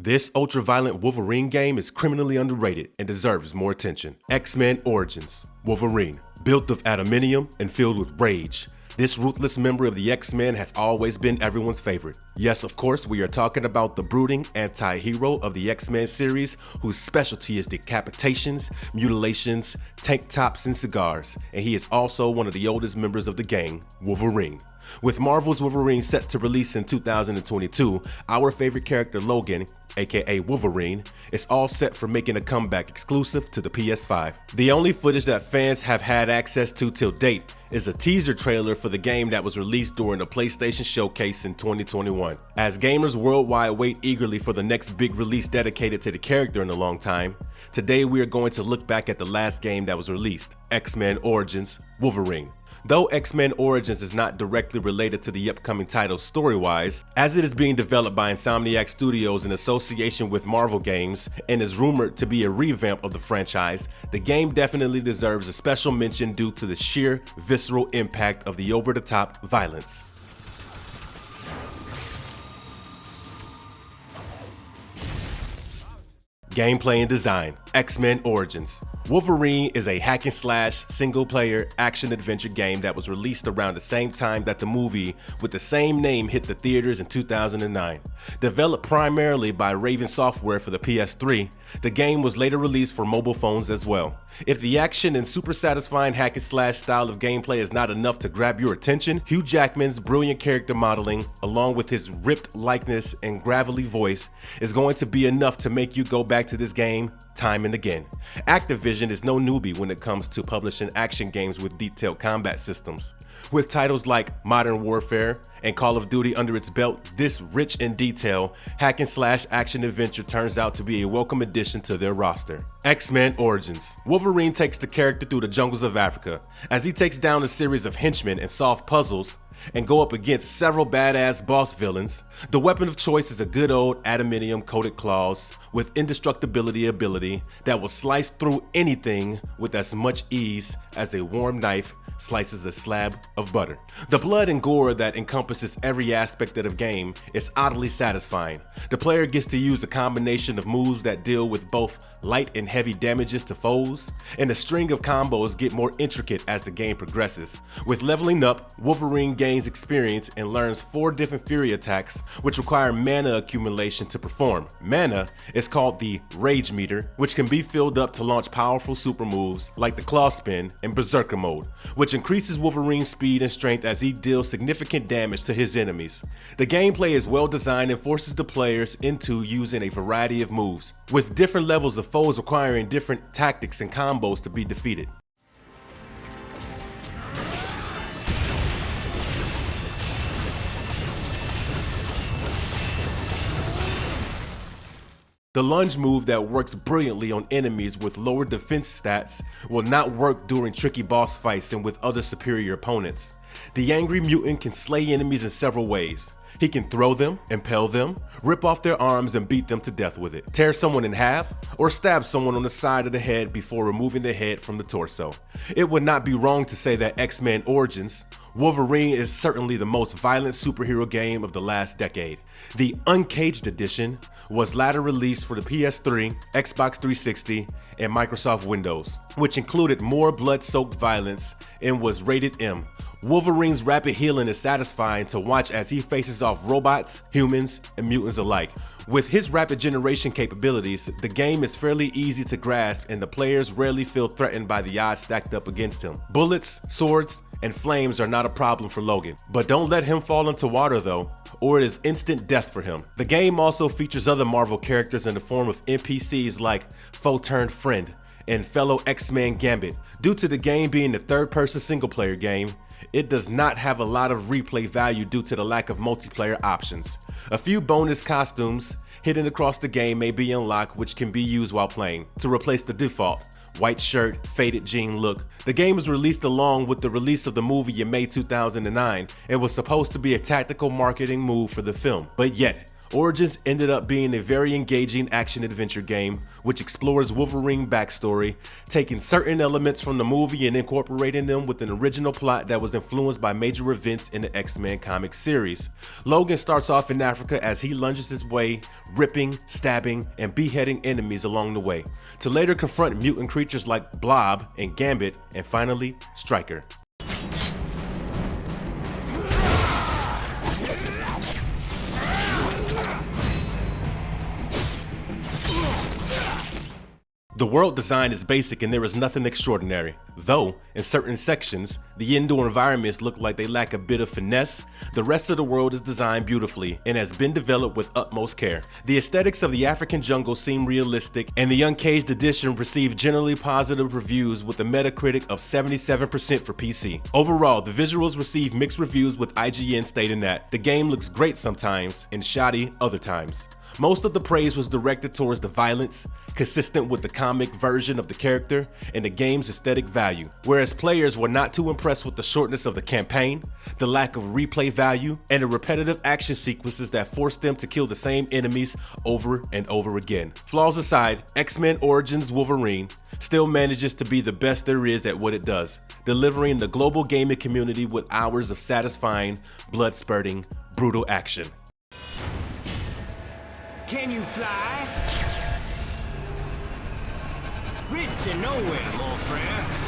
This Ultraviolent Wolverine game is criminally underrated and deserves more attention. X-Men Origins. Wolverine. Built of adamantium and filled with rage, this ruthless member of the X-Men has always been everyone's favorite. Yes, of course, we are talking about the brooding anti-hero of the X-Men series, whose specialty is decapitations, mutilations, tank tops, and cigars, and he is also one of the oldest members of the gang, Wolverine. With Marvel's Wolverine set to release in 2022, our favorite character Logan, aka Wolverine, is all set for making a comeback exclusive to the PS5. The only footage that fans have had access to till date is a teaser trailer for the game that was released during the PlayStation Showcase in 2021. As gamers worldwide wait eagerly for the next big release dedicated to the character in a long time, today we are going to look back at the last game that was released, X-Men Origins Wolverine. Though X-Men Origins is not directly related to the upcoming title story-wise, as it is being developed by Insomniac Studios in association with Marvel Games and is rumored to be a revamp of the franchise, the game definitely deserves a special mention due to the sheer visceral impact of the over-the-top violence. Gameplay and design. X-Men Origins. Wolverine is a hack-and-slash, single-player, action-adventure game that was released around the same time that the movie with the same name hit the theaters in 2009. Developed primarily by Raven Software for the PS3, the game was later released for mobile phones as well. If the action and super satisfying hack-and-slash style of gameplay is not enough to grab your attention, Hugh Jackman's brilliant character modeling, along with his ripped likeness and gravelly voice, is going to be enough to make you go back to this game time and again. Activision is no newbie when it comes to publishing action games with detailed combat systems. With titles like Modern Warfare and Call of Duty under its belt, this rich in detail hack-and-slash action adventure turns out to be a welcome addition to their roster. X-Men Origins. Wolverine takes the character through the jungles of Africa as he takes down a series of henchmen and solve puzzles and go up against several badass boss villains. The weapon of choice is a good old adamantium coated claws with indestructibility ability that will slice through anything with as much ease as a warm knife slices a slab of butter. The blood and gore that encompasses every aspect of the game is oddly satisfying. The player gets to use a combination of moves that deal with both light and heavy damages to foes, and the string of combos get more intricate as the game progresses. With leveling up, Wolverine gains experience and learns 4 different fury attacks which require mana accumulation to perform. Mana is called the Rage Meter, which can be filled up to launch powerful super moves like the Claw Spin and Berserker mode, which increases Wolverine's speed and strength as he deals significant damage to his enemies. The gameplay is well designed and forces the players into using a variety of moves, with different levels of foes requiring different tactics and combos to be defeated. The lunge move that works brilliantly on enemies with lower defense stats will not work during tricky boss fights and with other superior opponents. The angry mutant can slay enemies in several ways. He can throw them, impale them, rip off their arms and beat them to death with it, tear someone in half, or stab someone on the side of the head before removing the head from the torso. It would not be wrong to say that X-Men Origins Wolverine is certainly the most violent superhero game of the last decade. The Uncaged Edition was later released for the PS3, Xbox 360, and Microsoft Windows, which included more blood-soaked violence and was rated M. Wolverine's rapid healing is satisfying to watch as he faces off robots, humans, and mutants alike. With his rapid generation capabilities, the game is fairly easy to grasp and the players rarely feel threatened by the odds stacked up against him. Bullets, swords, and flames are not a problem for Logan, but don't let him fall into water though, or it is instant death for him. The game also features other Marvel characters in the form of NPCs like Foe-Turned-Friend and fellow X-Men Gambit. Due to the game being a third-person single-player game, it does not have a lot of replay value due to the lack of multiplayer options. A few bonus costumes hidden across the game may be unlocked which can be used while playing to replace the default white shirt, faded jean look. The game was released along with the release of the movie in May 2009 and was supposed to be a tactical marketing move for the film, but yet Origins ended up being a very engaging action-adventure game, which explores Wolverine backstory, taking certain elements from the movie and incorporating them with an original plot that was influenced by major events in the X-Men comic series. Logan starts off in Africa as he lunges his way, ripping, stabbing, and beheading enemies along the way, to later confront mutant creatures like Blob and Gambit, and finally, Stryker. The world design is basic and there is nothing extraordinary. Though, in certain sections, the indoor environments look like they lack a bit of finesse, the rest of the world is designed beautifully and has been developed with utmost care. The aesthetics of the African jungle seem realistic, and the Uncaged edition received generally positive reviews with a Metacritic of 77% for PC. Overall, the visuals received mixed reviews, with IGN stating that the game looks great sometimes and shoddy other times. Most of the praise was directed towards the violence, consistent with the comic version of the character, and the game's aesthetic value, whereas players were not too impressed with the shortness of the campaign, the lack of replay value, and the repetitive action sequences that forced them to kill the same enemies over and over again. Flaws aside, X-Men Origins Wolverine still manages to be the best there is at what it does, delivering the global gaming community with hours of satisfying, blood-spurting, brutal action. Can you fly? Reach to nowhere, mon frere.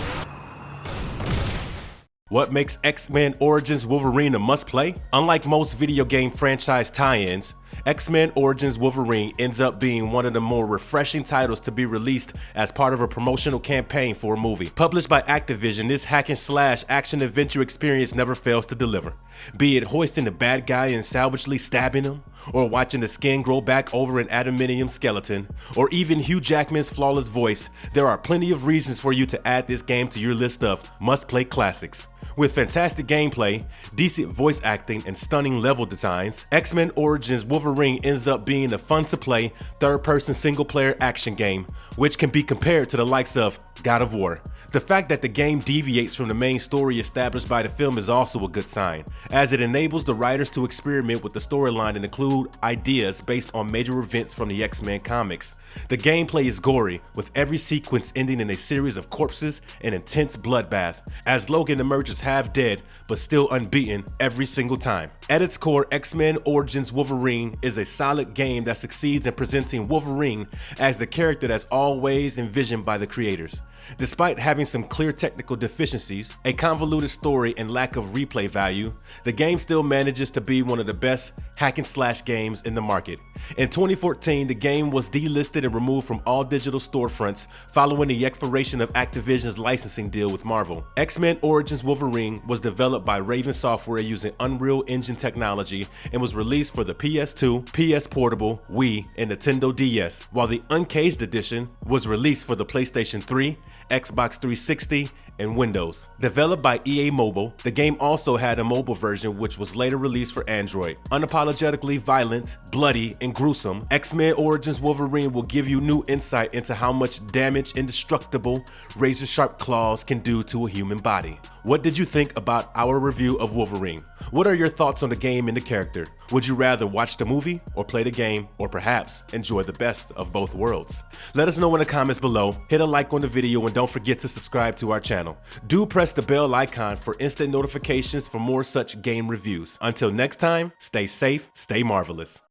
What makes X-Men Origins Wolverine a must-play? Unlike most video game franchise tie-ins, X-Men Origins Wolverine ends up being one of the more refreshing titles to be released as part of a promotional campaign for a movie. Published by Activision, this hack-and-slash action-adventure experience never fails to deliver. Be it hoisting the bad guy and savagely stabbing him, or watching the skin grow back over an adamantium skeleton, or even Hugh Jackman's flawless voice, there are plenty of reasons for you to add this game to your list of must-play classics. With fantastic gameplay, decent voice acting, and stunning level designs, X-Men Origins Wolverine ends up being a fun-to-play, third-person single-player action game, which can be compared to the likes of God of War. The fact that the game deviates from the main story established by the film is also a good sign, as it enables the writers to experiment with the storyline and include ideas based on major events from the X-Men comics. The gameplay is gory, with every sequence ending in a series of corpses and intense bloodbath, as Logan emerges half dead but still unbeaten every single time. At its core, X-Men Origins Wolverine is a solid game that succeeds in presenting Wolverine as the character that's always envisioned by the creators. Despite having some clear technical deficiencies, a convoluted story, and lack of replay value, the game still manages to be one of the best hack-and-slash games in the market. In 2014, the game was delisted and removed from all digital storefronts following the expiration of Activision's licensing deal with Marvel. X-Men Origins Wolverine was developed by Raven Software using Unreal Engine technology and was released for the PS2, PS Portable, Wii, and Nintendo DS, while the Uncaged edition was released for the PlayStation 3, Xbox 360, and Windows. Developed by EA Mobile, the game also had a mobile version which was later released for Android. Unapologetically violent, bloody, and gruesome, X-Men Origins Wolverine will give you new insight into how much damage indestructible, razor-sharp claws can do to a human body. What did you think about our review of Wolverine? What are your thoughts on the game and the character? Would you rather watch the movie or play the game, or perhaps enjoy the best of both worlds? Let us know in the comments below, hit a like on the video, and don't forget to subscribe to our channel. Do press the bell icon for instant notifications for more such game reviews. Until next time, stay safe, stay marvelous.